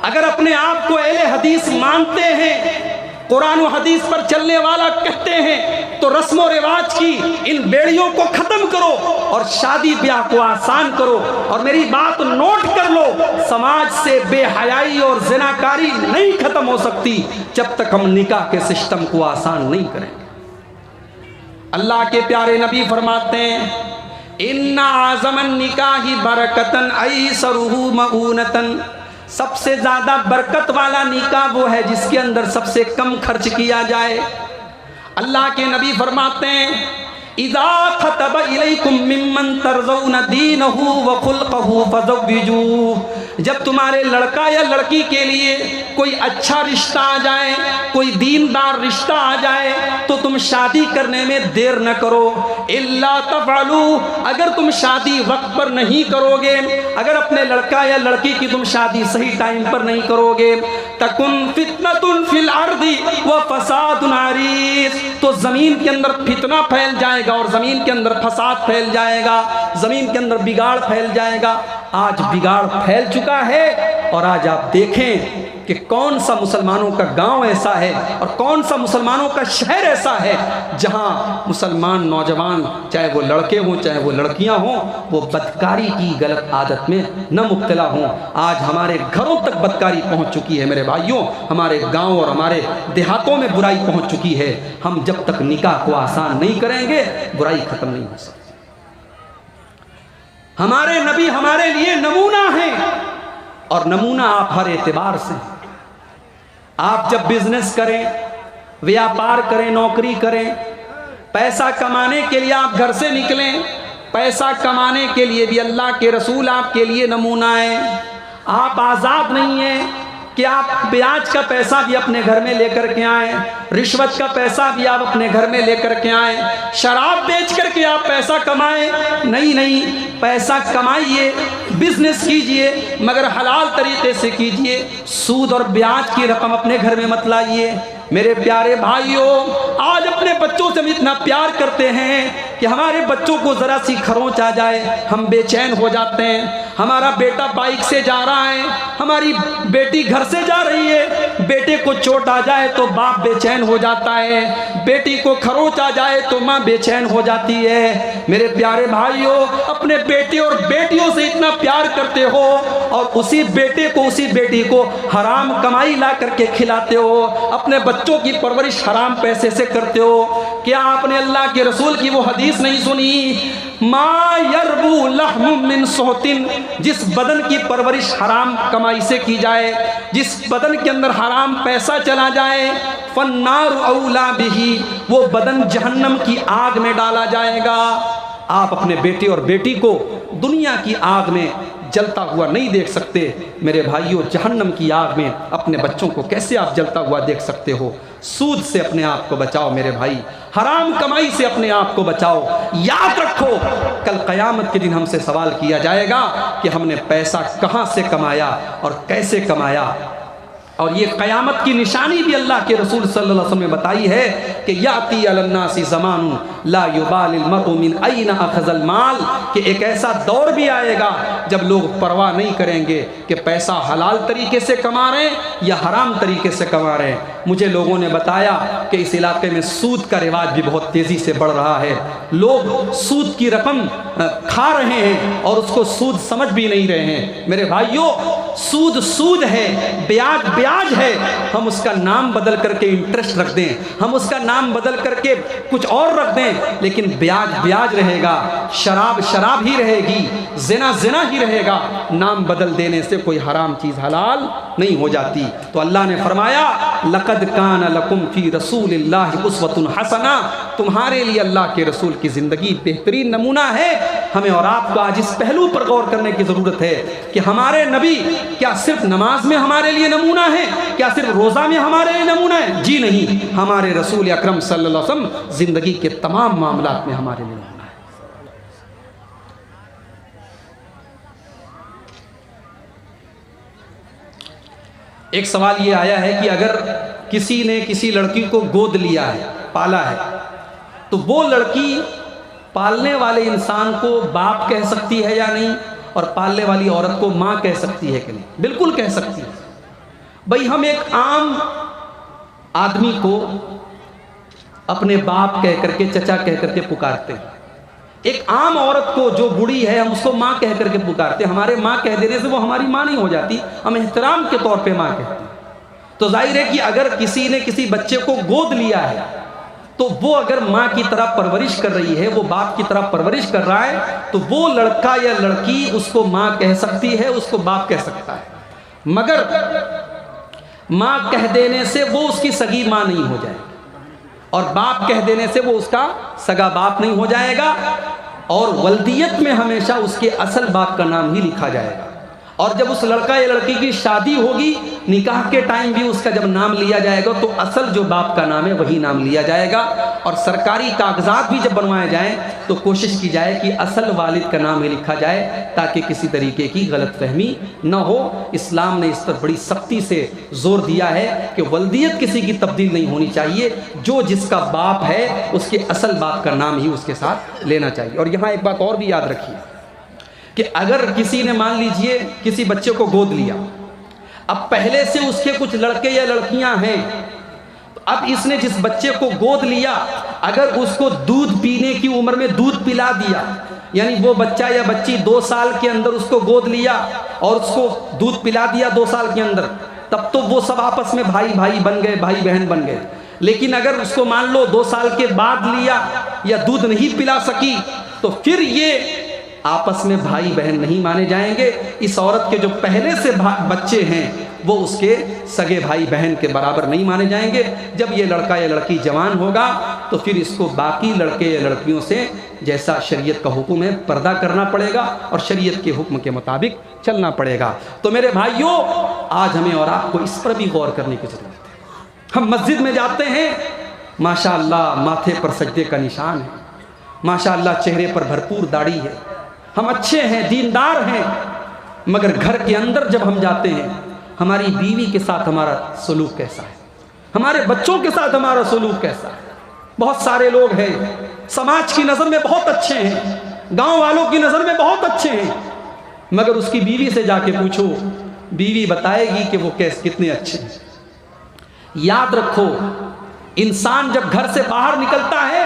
अगर अपने आप को अहले हदीस मानते हैं, कुरान और हदीस पर चलने वाला कहते हैं, तो रस्म और रिवाज की इन बेड़ियों को ख़त्म करो और शादी ब्याह को आसान करो। और मेरी बात नोट कर लो, समाज से बेहयाई और ज़िनाकारी नहीं ख़त्म हो सकती जब तक हम निकाह के सिस्टम को आसान नहीं करेंगे। अल्लाह के प्यारे नबी फरमाते हैं इन्ना आज़मन निकाही बरकतन ऐसरुहु मऊनतन, सबसे ज़्यादा बरकत वाला निकाह वो है जिसके अंदर सबसे कम खर्च किया जाए। अल्लाह के नबी फरमाते हैं इज़ा खतब इलैकुम मिम्मन तरज़ौना दीनहु व खुल्क़हु फ़ज़व्विजूहु, जब तुम्हारे लड़का या लड़की के लिए कोई अच्छा रिश्ता आ जाए, कोई दीनदार रिश्ता आ जाए, तो तुम शादी करने में देर न करो। इल्ला तफ़अलू, अगर तुम शादी वक्त पर नहीं करोगे, अगर अपने लड़का या लड़की की तुम शादी सही टाइम पर नहीं करोगे, तकुन फितनतुन फिल अर्दी व फसादुन अरीज़, तो ज़मीन के अंदर फितना फैल जाएगा और ज़मीन के अंदर फसाद फैल जाएगा, ज़मीन के अंदर बिगाड़ फैल जाएगा। आज बिगाड़ फैल चुका है और आज आप देखें कि कौन सा मुसलमानों का गांव ऐसा है और कौन सा मुसलमानों का शहर ऐसा है जहां मुसलमान नौजवान, चाहे वो लड़के हों चाहे वो लड़कियां हों, वो बदकारी की गलत आदत में न मुब्तला हों। आज हमारे घरों तक बदकारी पहुंच चुकी है मेरे भाइयों, हमारे गांव और हमारे देहातों में बुराई पहुंच चुकी है। हम जब तक निकाह को आसान नहीं करेंगे बुराई ख़त्म नहीं हो सकती। हमारे नबी हमारे लिए नमूना है और नमूना आप हर एतबार से। आप जब बिजनेस करें, व्यापार करें, नौकरी करें, पैसा कमाने के लिए आप घर से निकलें, पैसा कमाने के लिए भी अल्लाह के रसूल आपके लिए नमूना है। आप आज़ाद नहीं हैं कि आप ब्याज का पैसा भी अपने घर में लेकर के आएँ, रिश्वत का पैसा भी आप अपने घर में लेकर के आएँ, शराब बेच कर के आप पैसा कमाएं। नहीं नहीं, पैसा कमाइए, बिजनेस कीजिए, मगर हलाल तरीके से कीजिए। सूद और ब्याज की रकम अपने घर में मत लाइए। मेरे प्यारे भाइयों, आज अपने बच्चों से हम इतना प्यार करते हैं कि हमारे बच्चों को ज़रा सी खरोंच आ जाए हम बेचैन हो जाते हैं। हमारा बेटा बाइक से जा रहा है, हमारी बेटी घर से जा रही है, बेटे को चोट आ जाए तो बाप बेचैन हो जाता है, बेटी को खरोंच आ जाए तो माँ बेचैन हो जाती है। मेरे प्यारे भाइयों, अपने बेटे और बेटियों से इतना प्यार करते हो और उसी बेटे को उसी बेटी को हराम कमाई ला करके खिलाते हो, अपने बच्चों की परवरिश हराम पैसे से करते हो। क्या आपने अल्लाह के रसूल की वो हदीस नहीं सुनी, मा यरबू लहमु मिन सोहतिन, जिस बदन की परवरिश हराम कमाई से की जाए, जिस बदन के अंदर हराम पैसा चला जाए, फन्नार औला बिही, वो बदन जहन्नम की आग में डाला जाएगा। आप अपने बेटे और बेटी को दुनिया की आग में जलता हुआ नहीं देख सकते। मेरे भाइयों, जहन्नम की आग में अपने बच्चों को कैसे आप जलता हुआ देख सकते हो? सूद से अपने आप को बचाओ मेरे भाई, हराम कमाई से अपने आप को बचाओ। याद रखो, कल क़यामत के दिन हमसे सवाल किया जाएगा कि हमने पैसा कहाँ से कमाया और कैसे कमाया। और ये क़यामत की निशानी भी अल्लाह के रसूल सल्लल्लाहु अलैहि वसल्लम ने बताई है कि याती अलन्नासी ज़मानुन ला युबालिल मरउ मिन अयना अखज़ल माल, कि एक ऐसा दौर भी आएगा जब लोग परवाह नहीं करेंगे कि पैसा हलाल तरीके से कमा रहे हैं या हराम तरीके से कमा रहे हैं। मुझे लोगों ने बताया कि इस इलाके में सूद का रिवाज भी बहुत तेज़ी से बढ़ रहा है। लोग सूद की रकम खा रहे हैं और उसको सूद समझ भी नहीं रहे हैं। मेरे भाइयों, सूद सूद है, ब्याज ब्याज है। हम उसका नाम बदल करके इंटरेस्ट रख दें, हम उसका नाम बदल करके कुछ और रख दें, लेकिन ब्याज ब्याज रहेगा, शराब शराब ही रहेगी, जिना जिना ही रहेगा। नाम बदल देने से कोई हराम चीज़ हलाल नहीं हो जाती। तो अल्लाह ने फरमाया, लक़द कान लकुम फ़ी रसूलिल्लाहि उस्वतुन हसना, तुम्हारे लिए अल्लाह के रसूल की ज़िंदगी बेहतरीन नमूना है। हमें और आपको आज इस पहलू पर गौर करने की ज़रूरत है कि हमारे नबी क्या सिर्फ नमाज में हमारे लिए नमूना है, क्या सिर्फ रोज़ा में हमारे लिए नमूना है? जी नहीं, हमारे रसूल अकरम सल्लल्लाहु अलैहि वसल्लम ज़िंदगी के तमाम मामलात में हमारे लिए नमूना है। एक सवाल ये आया है कि अगर किसी ने किसी लड़की को गोद लिया है, पाला है, तो वो लड़की पालने वाले इंसान को बाप कह सकती है या नहीं, और पालने वाली औरत को माँ कह सकती है कि नहीं? बिल्कुल कह सकती है। भाई, हम एक आम आदमी को अपने बाप कह करके, चचा कह करके पुकारते हैं। एक आम औरत को जो बूढ़ी है, हम उसको माँ कह करके पुकारते हैं। हमारे माँ कह देने से वो हमारी माँ नहीं हो जाती, हम एहतराम के तौर पे माँ कहते हैं। तो जाहिर है कि अगर किसी ने किसी बच्चे को गोद लिया है, तो वो अगर माँ की तरह परवरिश कर रही है, वो बाप की तरह परवरिश कर रहा है, तो वो लड़का या लड़की उसको माँ कह सकती है, उसको बाप कह सकता है। मगर माँ कह देने से वो उसकी सगी माँ नहीं हो जाएगी, और बाप कह देने से वो उसका सगा बाप नहीं हो जाएगा। और वल्दियत में हमेशा उसके असल बाप का नाम ही लिखा जाएगा। और जब उस लड़का या लड़की की शादी होगी, निकाह के टाइम भी उसका जब नाम लिया जाएगा, तो असल जो बाप का नाम है वही नाम लिया जाएगा। और सरकारी कागजात भी जब बनवाए जाएं, तो कोशिश की जाए कि असल वालिद का नाम ही लिखा जाए, ताकि किसी तरीके की गलतफहमी न हो। इस्लाम ने इस पर बड़ी सख्ती से जोर दिया है कि वल्दियत किसी की तब्दील नहीं होनी चाहिए, जो जिसका बाप है उसके असल बाप का नाम ही उसके साथ लेना चाहिए। और यहाँ एक बात और भी याद रखिए कि अगर किसी ने, मान लीजिए, किसी बच्चे को गोद लिया, अब पहले से उसके कुछ लड़के या लड़कियां हैं, तो अब इसने जिस बच्चे को गोद लिया, अगर उसको दूध पीने की उम्र में दूध पिला दिया, यानी वो बच्चा या बच्ची 2 साल के अंदर उसको गोद लिया और उसको दूध पिला दिया 2 साल के अंदर, तब तो वो सब आपस में भाई भाई बन गए, भाई बहन बन गए। लेकिन अगर उसको मान लो 2 साल के बाद लिया या दूध नहीं पिला सकी, तो फिर ये आपस में भाई बहन नहीं माने जाएंगे। इस औरत के जो पहले से बच्चे हैं वो उसके सगे भाई बहन के बराबर नहीं माने जाएंगे। जब ये लड़का या लड़की जवान होगा, तो फिर इसको बाकी लड़के या लड़कियों से, जैसा शरीयत का हुक्म है, पर्दा करना पड़ेगा और शरीयत के हुक्म के मुताबिक चलना पड़ेगा। तो मेरे भाइयों, आज हमें और आपको इस पर भी गौर करने की ज़रूरत है। हम मस्जिद में जाते हैं, माशाअल्लाह माथे पर सजदे का निशान है, माशाअल्लाह चेहरे पर भरपूर दाढ़ी है, हम अच्छे हैं, दीनदार हैं, मगर घर के अंदर जब हम जाते हैं, हमारी बीवी के साथ हमारा सलूक कैसा है, हमारे बच्चों के साथ हमारा सलूक कैसा है। बहुत सारे लोग हैं समाज की नज़र में बहुत अच्छे हैं, गांव वालों की नज़र में बहुत अच्छे हैं, मगर उसकी बीवी से जाके पूछो, बीवी बताएगी कि वो कितने अच्छे हैं। याद रखो, इंसान जब घर से बाहर निकलता है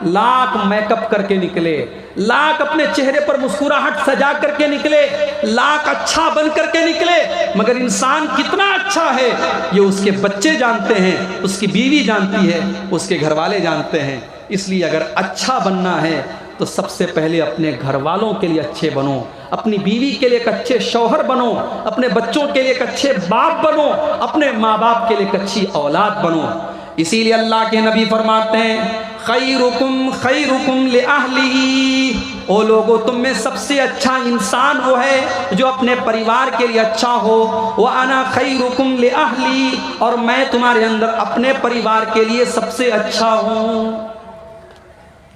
लाख मेकअप करके निकले, लाख अपने चेहरे पर मुस्कुराहट सजा करके निकले, लाख अच्छा बन करके निकले, मगर इंसान कितना अच्छा है ये उसके बच्चे जानते हैं, उसकी बीवी जानती है, उसके घर वाले जानते हैं। इसलिए अगर अच्छा बनना है तो सबसे पहले अपने घर वालों के लिए अच्छे बनो, अपनी बीवी के लिए एक अच्छे शौहर बनो, अपने बच्चों के लिए एक अच्छे बाप बनो, अपने माँ बाप के लिए एक अच्छी औलाद बनो। इसीलिए अल्लाह के नबी फरमाते हैं, खैरुकुम li अहलिही, ओ लोगों तुम में सबसे अच्छा इंसान वो है जो अपने परिवार के लिए अच्छा हो। व अना खैरुकुम li अहली, और मैं तुम्हारे अंदर अपने परिवार के लिए सबसे अच्छा हूँ।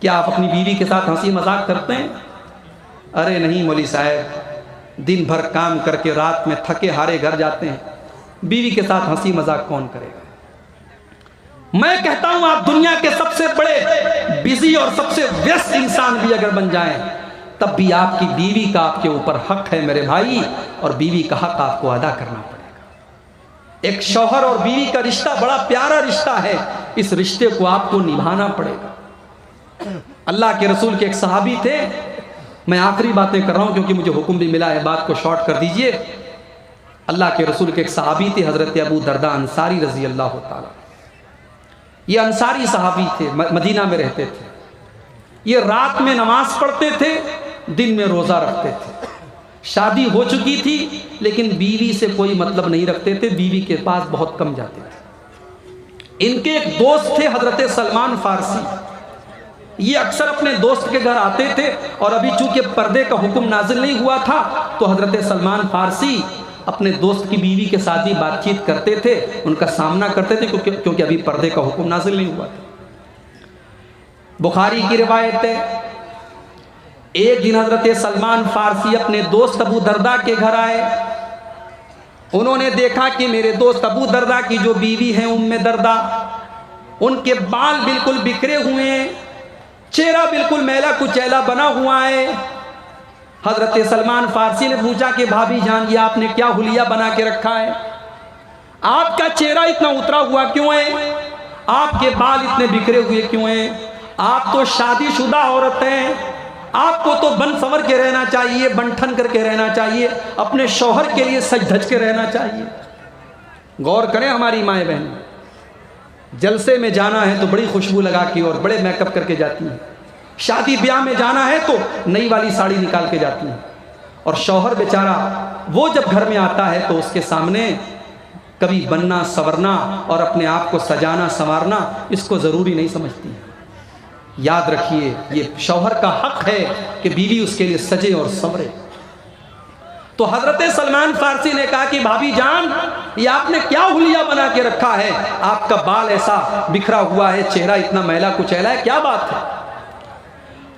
क्या आप अपनी बीवी के साथ हंसी मजाक करते हैं? अरे नहीं मौली साहब, दिन भर काम करके रात में थके हारे घर जाते हैं, बीवी के साथ हंसी मजाक कौन करेगा? मैं कहता हूं आप दुनिया के सबसे बड़े बिजी और सबसे व्यस्त इंसान भी अगर बन जाएं, तब भी आपकी बीवी का आपके ऊपर हक है मेरे भाई, और बीवी का हक आपको अदा करना पड़ेगा। एक शौहर और बीवी का रिश्ता बड़ा प्यारा रिश्ता है, इस रिश्ते को आपको निभाना पड़ेगा। अल्लाह के रसूल के एक सहाबी थे, मैं आखिरी बातें कर रहा हूं क्योंकि मुझे हुक्म भी मिला है, बात को शॉर्ट कर दीजिए। अल्लाह के रसूल के एक सहाबी थे, हजरत अबू दरदा अंसारी रजी अल्लाह ताला। ये अंसारी सहाबी थे, मदीना में रहते थे। ये रात में नमाज पढ़ते थे, दिन में रोज़ा रखते थे। शादी हो चुकी थी लेकिन बीवी से कोई मतलब नहीं रखते थे, बीवी के पास बहुत कम जाते थे। इनके एक दोस्त थे हजरत सलमान फारसी, ये अक्सर अपने दोस्त के घर आते थे, और अभी चूंकि पर्दे का हुक्म नाजिल नहीं हुआ था तो हजरत सलमान फारसी अपने दोस्त की बीवी के साथ ही बातचीत करते थे, उनका सामना करते थे, क्योंकि अभी पर्दे का हुक्म नाजिल नहीं हुआ था। बुखारी की रिवायत है, एक दिन हजरत सलमान फारसी अपने दोस्त अबू दरदा के घर आए। उन्होंने देखा कि मेरे दोस्त अबू दरदा की जो बीवी है उम्मे दरदा, उनके बाल बिल्कुल बिखरे हुए हैं, चेहरा बिल्कुल मैला कुचैला बना हुआ है। हजरत सलमान फारसी ने पूछा कि भाभी जान, ये आपने क्या हुलिया बना के रखा है? आपका चेहरा इतना उतरा हुआ क्यों है? आपके बाल इतने बिखरे हुए क्यों हैं? आप तो शादीशुदा औरत हैं, आपको तो बन संवर के रहना चाहिए, बंठन करके रहना चाहिए, अपने शौहर के लिए सज धज के रहना चाहिए। गौर करें हमारी माएँ बहन, जलसे में जाना है तो बड़ी खुशबू लगा के और बड़े मेकअप करके जाती हैं, शादी ब्याह में जाना है तो नई वाली साड़ी निकाल के जाती हैं, और शौहर बेचारा वो जब घर में आता है तो उसके सामने कभी बनना संवरना और अपने आप को सजाना संवारना इसको ज़रूरी नहीं समझती। याद रखिए, ये शौहर का हक है कि बीवी उसके लिए सजे और संवरे। तो हजरत सलमान फारसी ने कहा कि भाभी जान, ये आपने क्या हुलिया बना के रखा है? आपका बाल ऐसा बिखरा हुआ है, चेहरा इतना मैला कुचैला है, क्या बात है?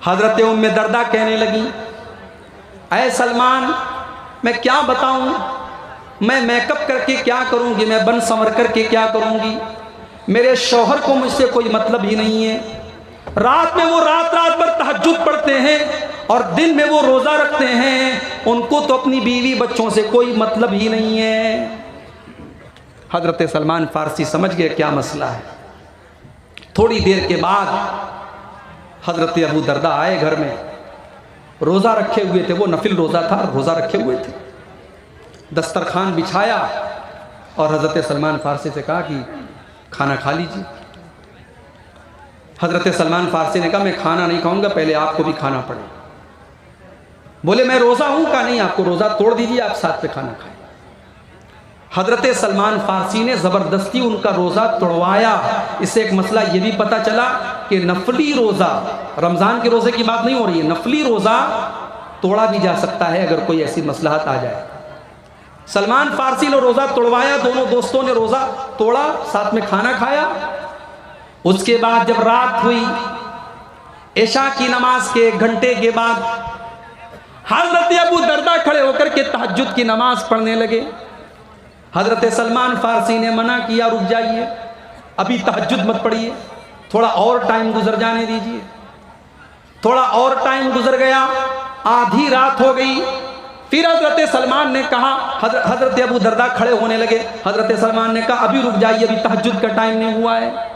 हजरत उम्मे दरदा कहने लगी, ऐ सलमान, मैं क्या बताऊं, मैं मेकअप करके क्या करूंगी, मैं बन संवर करके क्या करूंगी? मेरे शौहर को मुझसे कोई मतलब ही नहीं है। रात में वो रात भर तहज्जुद पढ़ते हैं और दिन में वो रोज़ा रखते हैं, उनको तो अपनी बीवी बच्चों से कोई मतलब ही नहीं है। हजरत सलमान फारसी समझ गए क्या मसला है। थोड़ी देर के बाद हजरत अबू दरदा आए घर में, रोज़ा रखे हुए थे, वो नफिल रोज़ा था, रोज़ा रखे हुए थे। दस्तरखान बिछाया और हजरत सलमान फारसी से कहा कि खाना खा लीजिए। हजरत सलमान फारसी ने कहा मैं खाना नहीं खाऊंगा, पहले आपको भी खाना पड़ेगा। बोले मैं रोज़ा हूँ? का नहीं, आपको रोज़ा तोड़ दीजिए, आप साथ पे खाना खाएं। हजरत सलमान फारसी ने ज़बरदस्ती उनका रोज़ा तोड़वाया। इससे एक मसला ये भी पता चला कि नफली रोज़ा, रमज़ान के रोज़े की बात नहीं हो रही है, नफली रोज़ा तोड़ा भी जा सकता है अगर कोई ऐसी मसलहत आ जाए। सलमान फारसी ने रोज़ा तोड़वाया, दोनों दोस्तों ने रोज़ा तोड़ा, साथ में खाना खाया। उसके बाद जब रात हुई, इशा की नमाज के 1 घंटे के बाद हजरत अबू दरदा खड़े होकर के तहज्जुद की नमाज पढ़ने लगे। हजरत सलमान फारसी ने मना किया, रुक जाइए, अभी तहज्जुद मत पढ़िए, थोड़ा और टाइम गुजर जाने दीजिए। थोड़ा और टाइम गुजर गया, आधी रात हो गई, फिर हजरत सलमान ने कहा, हजरत अबू दरदा खड़े होने लगे। हजरत सलमान ने कहा अभी रुक जाइए, अभी तहज्जुद का टाइम नहीं हुआ है।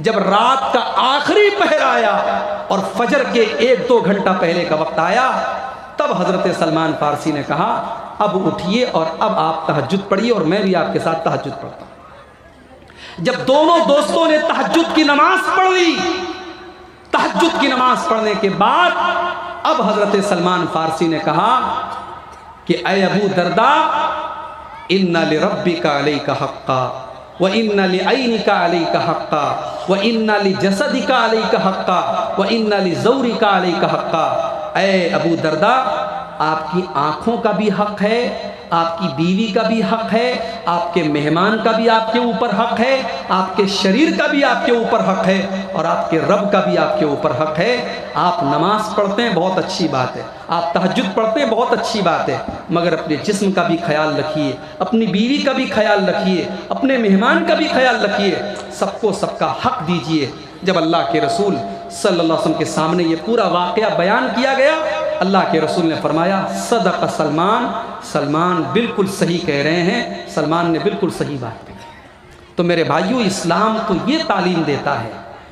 जब रात का आखिरी पहर आया और फजर के 1-2 घंटा पहले का वक्त आया, तब हजरत सलमान फारसी ने कहा अब उठिए और अब आप तहज्जुद पढ़िए और मैं भी आपके साथ तहज्जुद पढ़ता हूं। जब दोनों दोस्तों ने तहज्जुद की नमाज पढ़ ली, तहज्जुद की नमाज पढ़ने के बाद अब हजरत सलमान फारसी ने कहा कि ऐ अबू दरदा, इन्ना लिरब्बिका अलैका हक्का व इन्ना लिअयनिका अलैका हक्का व इन्ना लिजसदिका अलैका हक्का व इन्ना लिज़ौरिका अलैका हक्का। ऐ अबू दरदा, आपकी आँखों का भी हक है, आपकी बीवी का भी हक है, आपके मेहमान का भी आपके ऊपर हक है, आपके शरीर का भी आपके ऊपर हक है और आपके रब का भी आपके ऊपर हक है। आप नमाज पढ़ते हैं बहुत अच्छी बात है, आप तहज्जुद पढ़ते हैं बहुत अच्छी बात है, मगर अपने जिस्म का भी ख्याल रखिए, अपनी बीवी का भी ख्याल रखिए, अपने मेहमान का भी ख्याल रखिए, सबको सबका हक दीजिए। जब अल्लाह के रसूल सल्लल्लाहु अलैहि वसल्लम के सामने ये पूरा वाक़या बयान किया गया, अल्लाह के रसूल ने फरमाया सदक़ सलमान, सलमान बिल्कुल सही कह रहे हैं, सलमान ने बिल्कुल सही बात कही। तो मेरे भाइयों, इस्लाम तो ये तालीम देता है,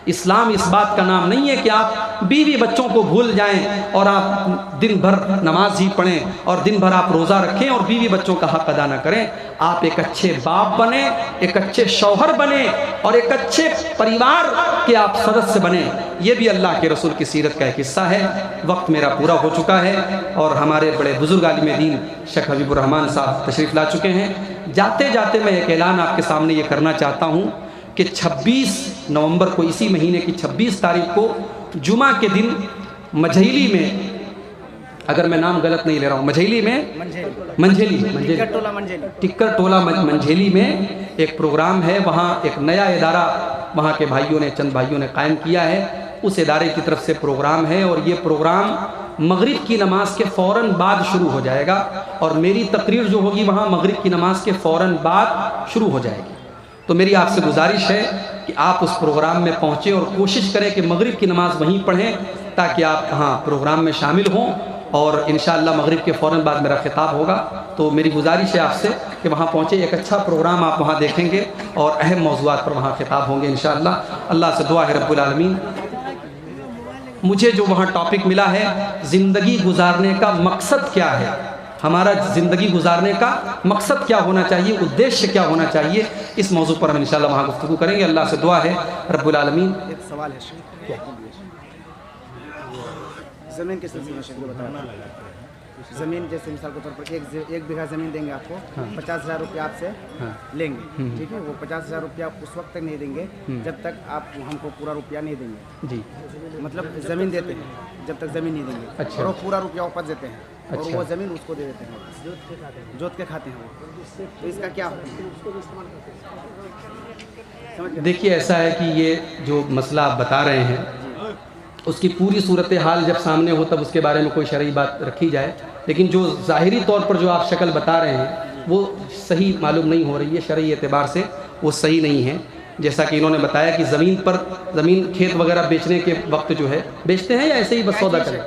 इस्लाम इस बात का नाम नहीं है कि आप बीवी बच्चों को भूल जाएं और आप दिन भर नमाज ही पढ़ें और दिन भर आप रोज़ा रखें और बीवी बच्चों का हक अदा न करें। आप एक अच्छे बाप बने, एक अच्छे शौहर बने और एक अच्छे परिवार के आप सदस्य बने। ये भी अल्लाह के रसूल की सीरत का एक हिस्सा है। वक्त मेरा पूरा हो चुका है और हमारे बड़े बुजुर्ग आलिम दीन शेख हबीबुर रहमान साहब तशरीफ़ ला चुके हैं। जाते जाते मैं एक ऐलान आपके सामने ये करना चाहता हूँ कि 26 नवंबर को, इसी महीने की 26 तारीख को जुमा के दिन मझैली में, अगर मैं नाम गलत नहीं ले रहा हूँ, मझैली में मंझेली टिक्कर टोला मंझेली में एक प्रोग्राम है। वहाँ एक नया इदारा वहाँ के भाइयों ने, चंद भाइयों ने कायम किया है। उस इदारे की तरफ से प्रोग्राम है और ये प्रोग्राम मगरिब की नमाज के फ़ौरन बाद शुरू हो जाएगा और मेरी तकरीर जो होगी वहाँ मगरिब की नमाज के फ़ौरन बाद शुरू हो जाएगी। तो मेरी आपसे गुजारिश है कि आप उस प्रोग्राम में पहुँचें और कोशिश करें कि मगरिब की नमाज़ वहीं पढ़ें ताकि आप वहाँ प्रोग्राम में शामिल हों और इंशाअल्लाह मगरिब के फ़ौरन बाद मेरा खिताब होगा। तो मेरी गुजारिश है आपसे कि वहाँ पहुँचे, एक अच्छा प्रोग्राम आप वहाँ देखेंगे और अहम मौज़ूआत पर वहाँ खिताब होंगे इंशाअल्लाह। अल्लाह से दुआ है रब्बुल आलमीन, मुझे जो वहाँ टॉपिक मिला है ज़िंदगी गुजारने का मकसद क्या है, हमारा ज़िंदगी गुजारने का मकसद क्या होना चाहिए, उद्देश्य क्या होना चाहिए, इस मौजू पर हम इंशाअल्लाह वहाँ गुफ्तगू करेंगे। अल्लाह से दुआ है रब्बुल आलमीन।
एक सवाल है, ज़मीन के सिलसिले में बताना। ज़मीन जैसे मिसाल के तौर पर एक बीघा ज़मीन देंगे आपको, 50,000 रुपया आपसे लेंगे, ठीक है। वो 50,000 रुपया उस वक्त तक नहीं देंगे जब तक आप हमको पूरा रुपया नहीं देंगे जी। मतलब ज़मीन देते हैं जब तक ज़मीन नहीं देंगे। अच्छा। और वो पूरा रुपया वापस देते हैं। अच्छा। और वो ज़मीन उसको दे देते हैं, जोत के खाते हैं वो। तो इसका क्या होता?
देखिए, ऐसा है कि ये जो मसला आप बता रहे हैं उसकी पूरी सूरत हाल जब सामने हो तब उसके बारे में कोई शरई बात रखी जाए, लेकिन जो ज़ाहिरी तौर पर जो आप शक्ल बता रहे हैं वो सही मालूम नहीं हो रही है, शरई एतबार से वो सही नहीं है। जैसा कि इन्होंने बताया कि ज़मीन खेत वगैरह बेचने के वक्त जो है बेचते हैं या ऐसे ही बस सौदा करें,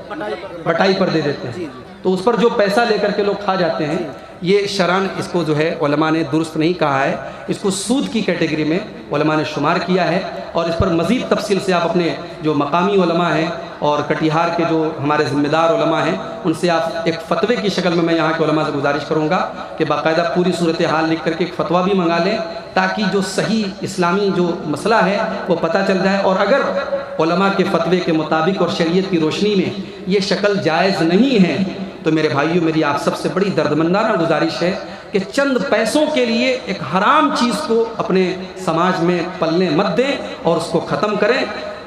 बटाई पर दे देते हैं, तो उस पर जो पैसा लेकर के लोग खा जाते हैं, ये शरान इसको जो है उलमा ने दुरुस्त नहीं कहा है, इसको सूद की कैटेगरी में उलमा ने शुमार किया है। और इस पर मज़ीद तफसील से आप अपने जो मकामी उलमा हैं और कटिहार के जो हमारे ज़िम्मेदार उलमा हैं उनसे आप एक फ़तवे की शक्ल में, मैं यहाँ के उलमा से गुजारिश करूँगा कि बाकायदा पूरी सूरत हाल लिख करके एक फ़तवा भी मंगा लें ताकि जो सही इस्लामी जो मसला है वो पता चल जाए। और अगर उलमा के फ़तवे के मुताबिक और शरीयत की रोशनी में ये शक्ल जायज़ नहीं है तो मेरे भाइयों, मेरी आप सबसे बड़ी दर्दमंदाना गुजारिश है कि चंद पैसों के लिए एक हराम चीज़ को अपने समाज में पलने मत दें और उसको ख़त्म करें।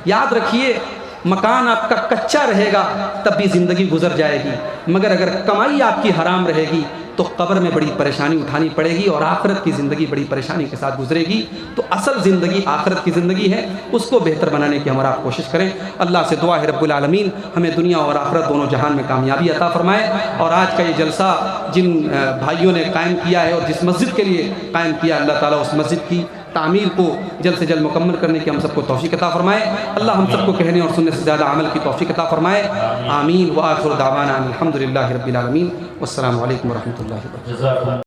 याद रखिए, मकान आपका कच्चा रहेगा तब भी ज़िंदगी गुजर जाएगी, मगर अगर कमाई आपकी हराम रहेगी तो कब्र में बड़ी परेशानी उठानी पड़ेगी और आखिरत की ज़िंदगी बड़ी परेशानी के साथ गुजरेगी। तो असल ज़िंदगी आखिरत की ज़िंदगी है, उसको बेहतर बनाने की हमारा आप कोशिश करें। अल्लाह से दुआ है रब्बुल आलमीन हमें दुनिया और आखिरत दोनों जहान में कामयाबी अता फरमाए। और आज का ये जलसा जिन भाइयों ने कायम किया है और जिस मस्जिद के लिए कायम किया, अल्लाह ताला उस मस्जिद की तामीर को जल्द से जल्द मुकम्मल करने की हम सबको तौफीक अता फरमाए। अल्लाह हम सबको कहने और सुनने से ज़्यादा अमल की तौफीक अता फरमाए। आमीन व आखिर दावाना अल्हम्दुलिल्लाहि रब्बिल आलमीन। वस्सलामु अलैकुम व रहमतुल्लाहि व बरकातुहू।